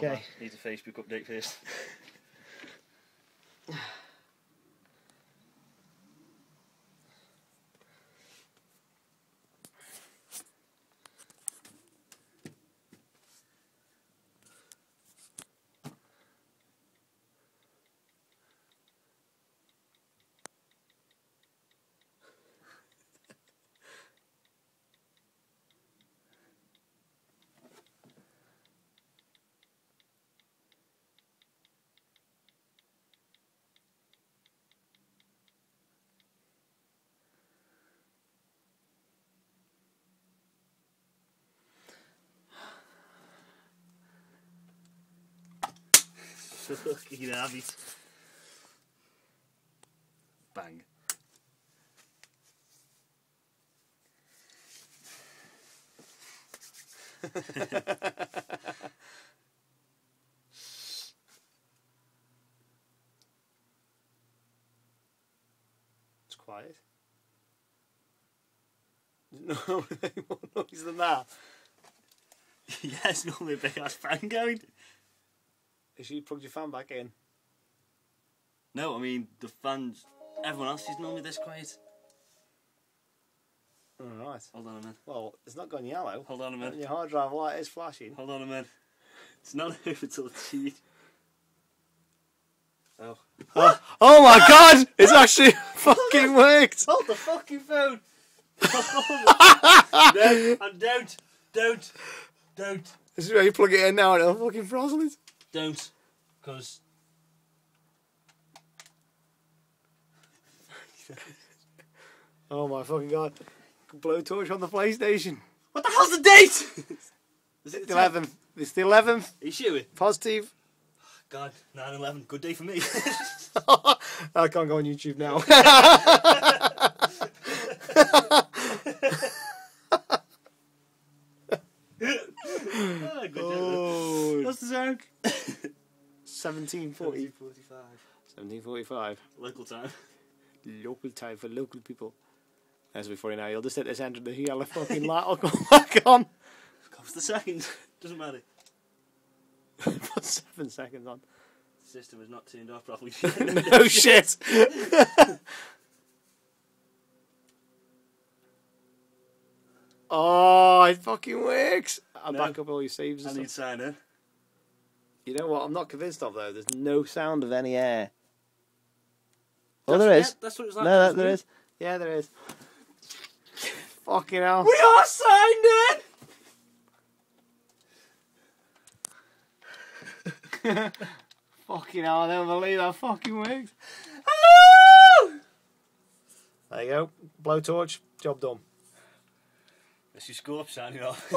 Okay. Needs a Facebook update first. Fucking habit. Bang. It's quiet. No, any more noise than that. Yes, normally a big ass fan going. Is you plugged your fan back in? No, I mean the fans. Everyone else is normally this quiet. Alright. Hold on a minute. Well, it's not gone yellow. Hold on a minute. And your hard drive light is flashing. Hold on a minute. It's not over till it's cheat. Oh. Oh my god! It's actually fucking worked! Hold the fucking phone! No, and don't. This is where you plug it in now and it'll fucking frazzle it. Don't. Because... Oh my fucking god. Blowtorch on the PlayStation. What the hell's the date? Is it The 11th. It's the 11th. Are you sure? Positive. God, 9/11. Good day for me. I can't go on YouTube now. Oh, good Oh. What's the sound? 17:40. 17:45. Local time. Local time for local people. As before now, you'll just hit this enter the yellow fucking light. I'll come back on. Comes the second. Doesn't matter. Put 7 seconds on. The system is not turned off properly. No shit. Oh, it fucking works. I'll back up all your saves I and need stuff. sign in. You know what? I'm not convinced of though. There's no sound of any air. Oh, there is. Yeah, that's what it's like. No, there is. Yeah, there is. Fucking hell. We are signed in! Fucking hell, I don't believe that fucking works. There you go. Blowtorch. Job done. This is Scorp signing off.